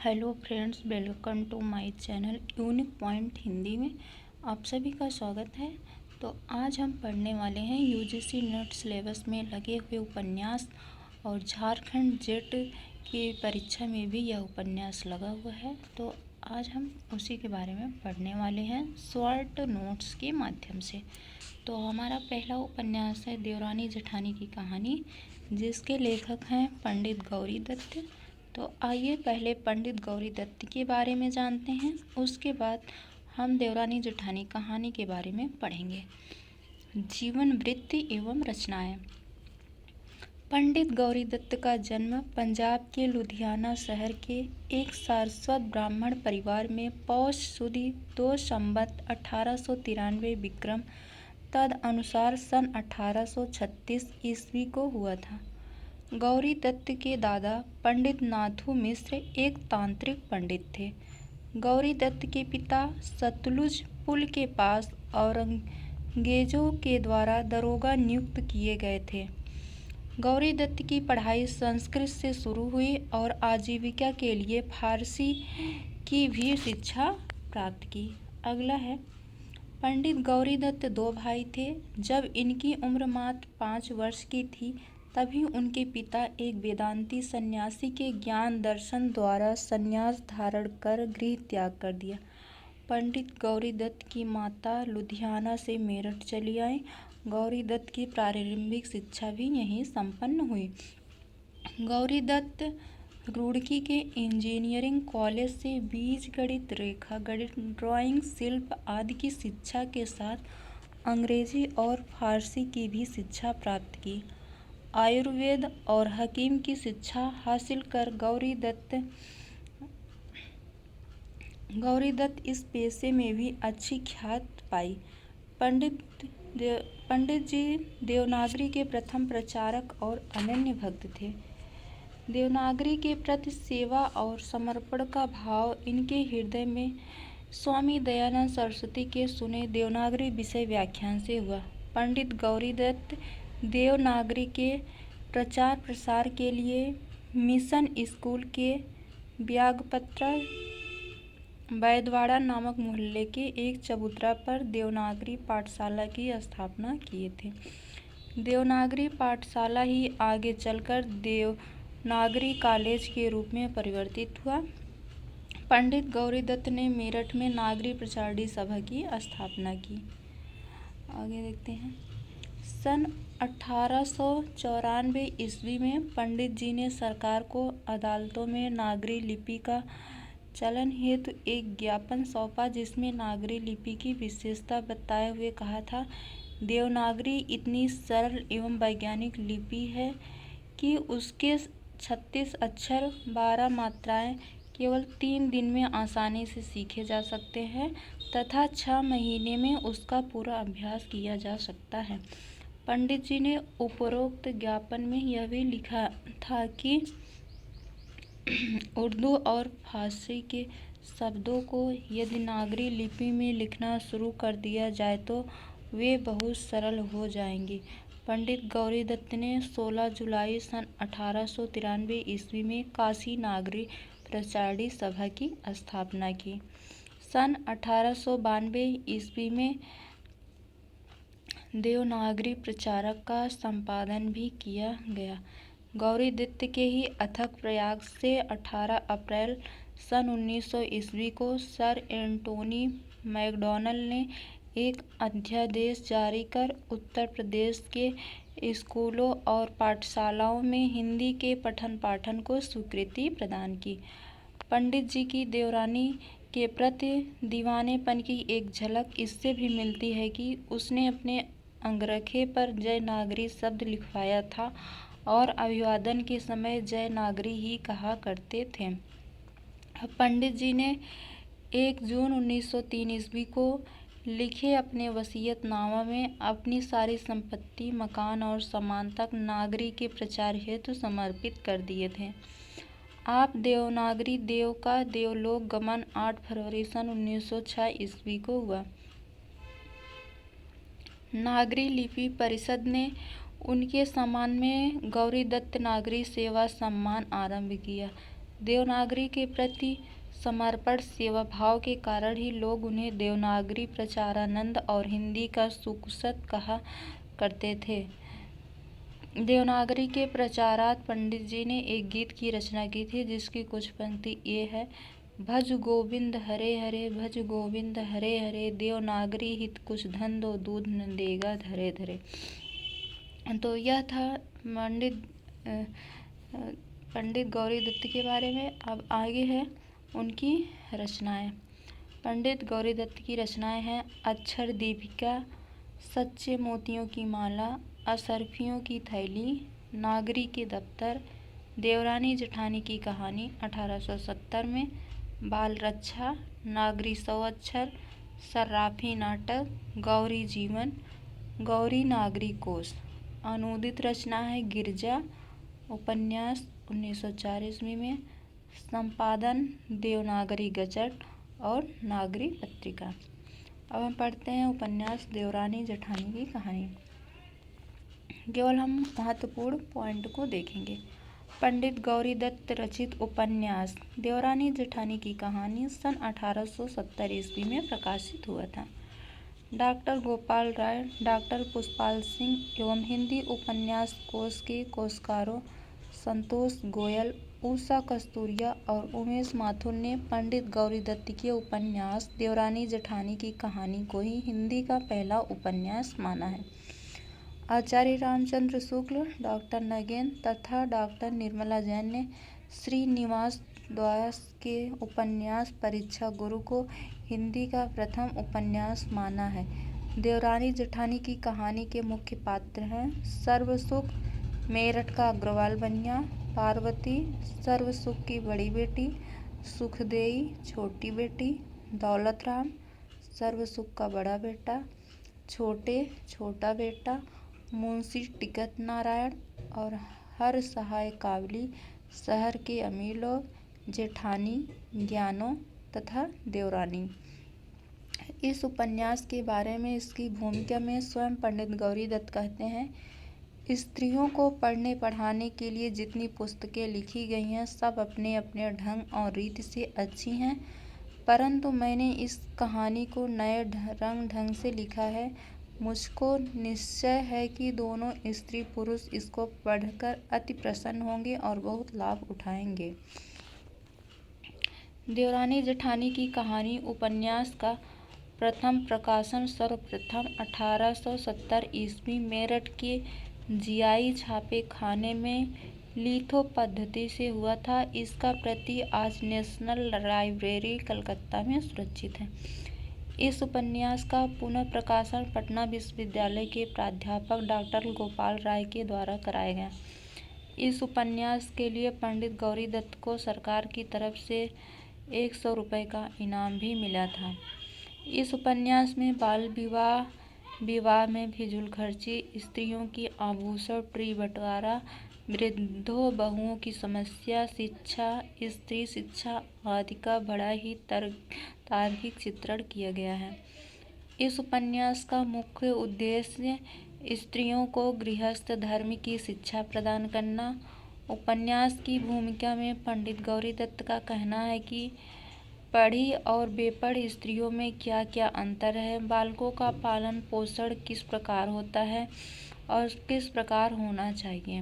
Hello friends, welcome to my channel unique point Hindi में आप सभी का स्वागत है। तो आज हम पढ़ने वाले हैं यूजीसी नेट सिलेबस में लगे हुए उपन्यास और झारखंड जेट की परीक्षा में भी यह उपन्यास लगा हुआ है। तो आज हम उसी के बारे में पढ़ने वाले हैं शॉर्ट नोट्स के माध्यम से। तो हमारा पहला उपन्यास है देवरानी जेठानी की कहानी, जिसके लेखक हैं पंडित गौरी दत्त। तो आइए पहले पंडित गौरी दत्त के बारे में जानते हैं, उसके बाद हम देवरानी जेठानी कहानी के बारे में पढ़ेंगे। जीवन वृत्ति एवं रचनाएं। पंडित गौरी दत्त का जन्म पंजाब के लुधियाना शहर के एक सारस्वत ब्राह्मण परिवार में पौष सुदी 2 संवत 1893 विक्रम तद अनुसार सन 1836 ईस्वी को हुआ था। गौरी दत्त के दादा पंडित नाथू मिश्र एक तांत्रिक पंडित थे। गौरी दत्त के पिता सतलुज पुल के पास औरंगजेबों के द्वारा दरोगा नियुक्त किए गए थे। गौरी दत्त की पढ़ाई संस्कृत से शुरू हुई और आजीविका के लिए फारसी की भी शिक्षा प्राप्त की। अगला है पंडित गौरी दत्त 2 भाई थे। जब इनकी उम्र मात्र 5 वर्ष की थी, तभी उनके पिता एक वेदांती सन्यासी के ज्ञान दर्शन द्वारा संन्यास धारण कर गृह त्याग कर दिया। पंडित गौरी दत्त की माता लुधियाना से मेरठ चली आई। गौरी दत्त की प्रारंभिक शिक्षा भी यहीं संपन्न हुई। गौरी दत्त रुड़की के इंजीनियरिंग कॉलेज से बीज गणित, रेखा गणित, ड्राइंग, शिल्प आदि की शिक्षा के साथ अंग्रेजी और फारसी की भी शिक्षा प्राप्त की। आयुर्वेद और हकीम की शिक्षा हासिल कर गौरी दत्त इस पेशे में भी अच्छी ख्याति पाई। पंडित जी देवनागरी के प्रथम प्रचारक और अनन्य भक्त थे। देवनागरी के प्रति सेवा और समर्पण का भाव इनके हृदय में स्वामी दयानंद सरस्वती के सुने देवनागरी विषय व्याख्यान से हुआ। पंडित गौरी दत्त देवनागरी के प्रचार प्रसार के लिए मिशन स्कूल के व्यागपत्रा बैदवाड़ा नामक मोहल्ले के एक चबूतरा पर देवनागरी पाठशाला की स्थापना किए थे। देवनागरी पाठशाला ही आगे चलकर देवनागरी कॉलेज के रूप में परिवर्तित हुआ। पंडित गौरी दत्त ने मेरठ में नागरी प्रचारणी सभा की स्थापना की। आगे देखते हैं। सन 1894 ईस्वी में पंडित जी ने सरकार को अदालतों में नागरी लिपि का चलन हेतु एक ज्ञापन सौंपा, जिसमें नागरी लिपि की विशेषता बताए हुए कहा था, देवनागरी इतनी सरल एवं वैज्ञानिक लिपि है कि उसके 36 अक्षर 12 मात्राएं केवल 3 दिन में आसानी से सीखे जा सकते हैं तथा 6 महीने में उसका पूरा अभ्यास किया जा सकता है। पंडित जी ने उपरोक्त ज्ञापन में यह भी लिखा था कि उर्दू और फारसी के शब्दों को यदि नागरी लिपि में लिखना शुरू कर दिया जाए तो वे बहुत सरल हो जाएंगे। पंडित गौरी दत्त ने 16 जुलाई सन 1893 ईस्वी में काशी नागरी प्रचारणी सभा की स्थापना की। सन 1892 ईस्वी में देवनागरी प्रचारक का संपादन भी किया गया। गौरी दत्त के ही अथक प्रयास से 18 अप्रैल सन 1900 ईस्वी को सर एंटोनी मैकडॉनल ने एक अध्यादेश जारी कर उत्तर प्रदेश के स्कूलों और पाठशालाओं में हिंदी के पठन पाठन को स्वीकृति प्रदान की। पंडित जी की देवरानी के प्रति दीवानेपन की एक झलक इससे भी मिलती है कि उसने अपने अंगरखे पर जय नागरी शब्द लिखवाया था और अभिवादन के समय जय नागरी ही कहा करते थे। पंडित जी ने 1 जून 1903 ईस्वी को लिखे अपने वसीयतनामा में अपनी सारी संपत्ति, मकान और सामान तक नागरी के प्रचार हेतु समर्पित कर दिए थे। आप देवनागरी देव का देवलोक गमन 8 फरवरी सन 1906 ईस्वी को हुआ। नागरी लिपि परिषद ने उनके सम्मान में गौरी दत्त नागरी सेवा सम्मान आरंभ किया। देवनागरी के प्रति समर्पण सेवाभाव के कारण ही लोग उन्हें देवनागरी प्रचारानंद और हिंदी का सुकुसत कहा करते थे। देवनागरी के प्रचारार्थ पंडित जी ने एक गीत की रचना की थी, जिसकी कुछ पंक्ति ये है: भज गोविंद हरे हरे, भज गोविंद हरे हरे, देवनागरी हित कुछ धन दो, दूध न देगा धरे धरे। तो यह था पंडित गौरी दत्त के बारे में। अब आगे है उनकी रचनाएं। पंडित गौरी दत्त की रचनाएं हैं: अक्षर दीपिका, सच्चे मोतियों की माला, असरफियों की थैली, नागरी के दफ्तर, देवरानी जेठानी की कहानी 1870 में, बाल रक्षा, नागरी 100 अक्षर, सर्राफी नाटक, गौरी जीवन, गौरी नागरी कोश। अनुदित रचना है गिरजा, उपन्यास 1904 ईस्वी में, संपादन देवनागरी गजट और नागरी पत्रिका। अब हम पढ़ते हैं उपन्यास देवरानी जेठानी की कहानी। केवल हम महत्वपूर्ण पॉइंट को देखेंगे। पंडित गौरी दत्त रचित उपन्यास देवरानी जेठानी की कहानी सन 1870 ईस्वी में प्रकाशित हुआ था। डॉक्टर गोपाल राय, डॉक्टर पुष्पाल सिंह एवं हिंदी उपन्यास कोश के कोशकारों संतोष गोयल, उषा कस्तूरिया और उमेश माथुर ने पंडित गौरी दत्त के उपन्यास देवरानी जेठानी की कहानी को ही हिंदी का पहला उपन्यास माना है। आचार्य रामचंद्र शुक्ल, डॉक्टर नगेंद्र तथा डॉक्टर निर्मला जैन ने श्रीनिवास व्यास के उपन्यास परीक्षा गुरु को हिंदी का प्रथम उपन्यास माना है। देवरानी जेठानी की कहानी के मुख्य पात्र हैं सर्वसुख, मेरठ का अग्रवाल बनिया, पार्वती, सर्वसुख की बड़ी बेटी, सुखदेई छोटी बेटी, दौलतराम, सर्वसुख का बड़ा बेटा, छोटा बेटा, मुंशी टिकट नारायण और हर सहाय काबली, शहर के अमीर लोग, जेठानी, ज्ञानो तथा देवरानी। इस उपन्यास के बारे में इसकी भूमिका में स्वयं पंडित गौरी दत्त कहते हैं: स्त्रियों को पढ़ने पढ़ाने के लिए जितनी पुस्तकें लिखी गई हैं सब अपने अपने ढंग और रीति से अच्छी हैं, परंतु मैंने इस कहानी को नए ढंग से लिखा है। मुझको निश्चय है कि दोनों स्त्री पुरुष इसको पढ़कर अति प्रसन्न होंगे और बहुत लाभ उठाएंगे। देवरानी जेठानी की कहानी उपन्यास का प्रथम प्रकाशन सर्वप्रथम 1870 ईस्वी मेरठ के जीआई छापे खाने में लिथो पद्धति से हुआ था। इसका प्रति आज नेशनल लाइब्रेरी कलकत्ता में सुरक्षित है। इस उपन्यास का पुनः प्रकाशन पटना विश्वविद्यालय के प्राध्यापक डॉक्टर गोपाल राय के द्वारा कराया गया। इस उपन्यास के लिए पंडित गौरी दत्त को सरकार की तरफ से 100 रुपये का इनाम भी मिला था। इस उपन्यास में बाल विवाह, विवाह में फिजूल खर्ची, स्त्रियों की आभूषण ट्री बंटवारा, वृद्धों बहुओं की समस्या, शिक्षा, स्त्री शिक्षा आदि का बड़ा ही तार्किक चित्रण किया गया है। इस उपन्यास का मुख्य उद्देश्य स्त्रियों को गृहस्थ धर्म की शिक्षा प्रदान करना। उपन्यास की भूमिका में पंडित गौरी दत्त का कहना है कि पढ़ी और बेपढ़ स्त्रियों में क्या क्या अंतर है, बालकों का पालन पोषण किस प्रकार होता है और किस प्रकार होना चाहिए।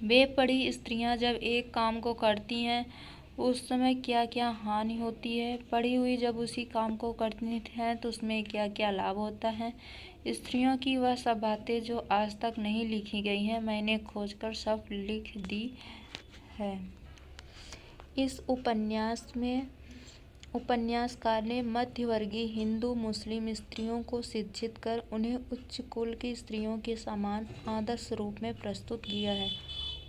बेपढ़ी स्त्रियां जब एक काम को करती हैं उस समय क्या क्या हानि होती है, पढ़ी हुई जब उसी काम को करती हैं तो उसमें क्या क्या लाभ होता है। स्त्रियों की वह सब बातें जो आज तक नहीं लिखी गई हैं, मैंने खोजकर सब लिख दी है। इस उपन्यास में उपन्यासकार ने मध्यवर्गीय हिंदू मुस्लिम स्त्रियों को शिक्षित कर उन्हें उच्च कुल की स्त्रियों के समान आदर्श रूप में प्रस्तुत किया है।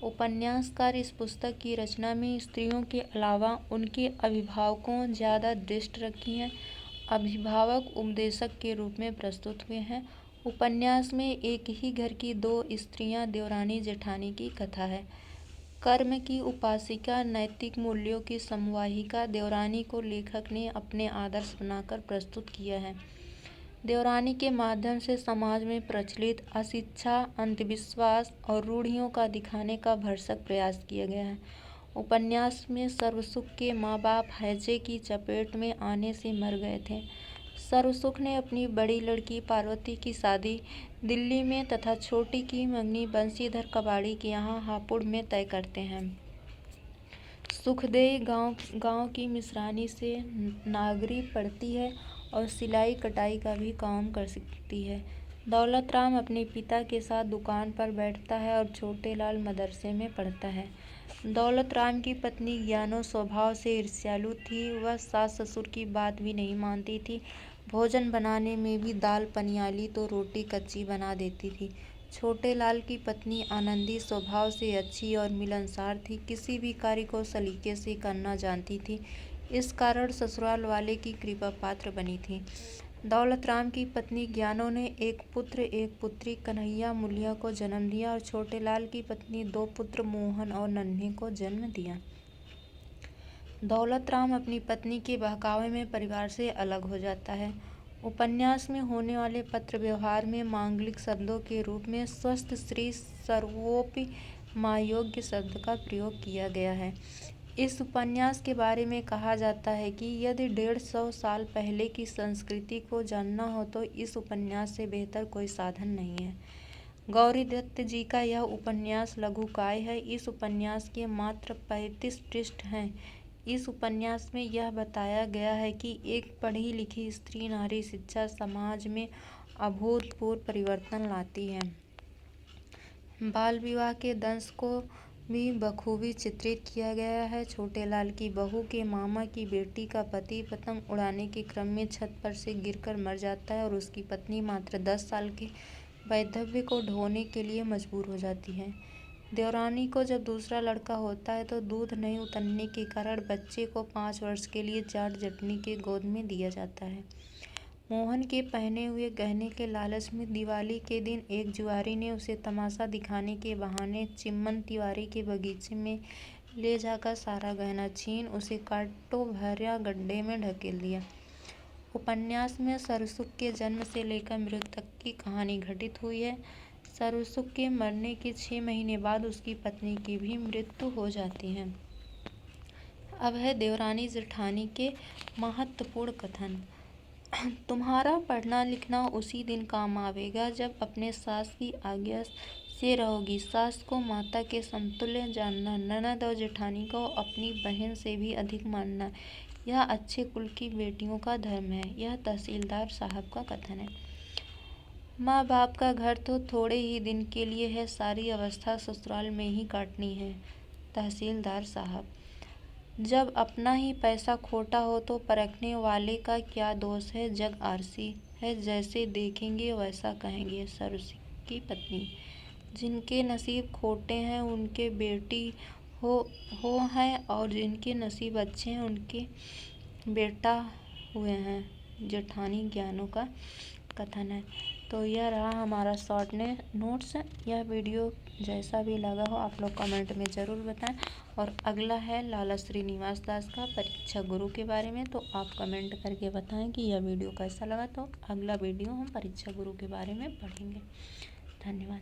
उपन्यासकार इस पुस्तक की रचना में स्त्रियों के अलावा उनके अभिभावकों ज़्यादा दृष्टि रखी हैं। अभिभावक उपदेशक के रूप में प्रस्तुत हुए हैं। उपन्यास में एक ही घर की दो स्त्रियां देवरानी जेठानी की कथा है। कर्म की उपासिका, नैतिक मूल्यों की समवाहिका देवरानी को लेखक ने अपने आदर्श बनाकर प्रस्तुत किया है। देवरानी के माध्यम से समाज में प्रचलित अशिक्षा, अंधविश्वास और रूढ़ियों का दिखाने का भरसक प्रयास किया गया है। उपन्यास में सर्वसुख के माँ बाप हैजे की चपेट में आने से मर गए थे। सर्वसुख ने अपनी बड़ी लड़की पार्वती की शादी दिल्ली में तथा छोटी की मंगनी बंशीधर कबाड़ी के यहाँ हापुड़ में तय करते हैं। सुखदेई गांव की मिश्रानी से नागरी पढ़ती है और सिलाई कटाई का भी काम कर सकती है। दौलत राम अपने पिता के साथ दुकान पर बैठता है और छोटे लाल मदरसे में पढ़ता है। दौलत राम की पत्नी ज्ञानो स्वभाव से ईर्ष्यालु थी। वह सास ससुर की बात भी नहीं मानती थी। भोजन बनाने में भी दाल पनियाली तो रोटी कच्ची बना देती थी। छोटे लाल की पत्नी आनंदी स्वभाव से अच्छी और मिलनसार थी। किसी भी कार्य को सलीके से करना जानती थी। इस कारण ससुराल वाले की कृपा पात्र बनी थी। दौलत राम की पत्नी ज्ञानो ने एक पुत्र एक पुत्री कन्हैया मुलिया को जन्म दिया और छोटे लाल की पत्नी 2 पुत्र मोहन और नन्हे को जन्म दिया। दौलत राम अपनी पत्नी के बहकावे में परिवार से अलग हो जाता है। उपन्यास में होने वाले पत्र व्यवहार में मांगलिक शब्दों के रूप में स्वस्थ श्री सर्वोपि मायोग्य शब्द का प्रयोग किया गया है। इस उपन्यास के बारे में कहा जाता है कि यदि 150 साल पहले की संस्कृति को जानना हो तो इस उपन्यास से बेहतर कोई साधन नहीं है। गौरी दत्त जी का यह उपन्यास लघुकाय है। इस उपन्यास के मात्र 35 पृष्ठ हैं। इस उपन्यास में यह बताया गया है कि एक पढ़ी लिखी स्त्री नारी शिक्षा समाज में अभूतपूर्व परिवर्तन लाती है। बाल विवाह के दंश को भी बखूबी चित्रित किया गया है। छोटे लाल की बहू के मामा की बेटी का पति पतंग उड़ाने के क्रम में छत पर से गिरकर मर जाता है और उसकी पत्नी मात्र 10 साल के वैधव्य को ढोने के लिए मजबूर हो जाती है। देवरानी को जब दूसरा लड़का होता है तो दूध नहीं उतरने के कारण बच्चे को 5 वर्ष के लिए चाट जटनी के गोद में दिया जाता है। मोहन के पहने हुए गहने के लालच में दिवाली के दिन एक जुआरी ने उसे तमाशा दिखाने के बहाने चिम्मन तिवारी के बगीचे में ले जाकर सारा गहना छीन उसे कांटों भरा गड्ढे में ढकेल दिया। उपन्यास में सर्वसुख के जन्म से लेकर मृत्यु तक की कहानी घटित हुई है। सर्वसुख के मरने के 6 महीने बाद उसकी पत्नी की भी मृत्यु हो जाती है। अब है देवरानी जेठानी के महत्वपूर्ण कथन। तुम्हारा पढ़ना लिखना उसी दिन काम आवेगा जब अपने सास की आज्ञा से रहोगी। सास को माता के समतुल्य जानना, ननद और जेठानी को अपनी बहन से भी अधिक मानना, यह अच्छे कुल की बेटियों का धर्म है। यह तहसीलदार साहब का कथन है। माँ बाप का घर तो थोड़े ही दिन के लिए है, सारी अवस्था ससुराल में ही काटनी है। तहसीलदार साहब, जब अपना ही पैसा खोटा हो तो परखने वाले का क्या दोष है। जग आरसी है, जैसे देखेंगे वैसा कहेंगे। सर्वसुख की पत्नी, जिनके नसीब खोटे हैं उनके बेटी हो हैं और जिनके नसीब अच्छे हैं उनके बेटा हुए हैं। जेठानी ज्ञानों का कथन है। तो यह रहा हमारा शॉर्ट नोट्स। यह वीडियो जैसा भी लगा हो आप लोग कमेंट में ज़रूर बताएं। और अगला है लाला श्रीनिवास दास का परीक्षा गुरु के बारे में, तो आप कमेंट करके बताएं कि यह वीडियो कैसा लगा। तो अगला वीडियो हम परीक्षा गुरु के बारे में पढ़ेंगे। धन्यवाद।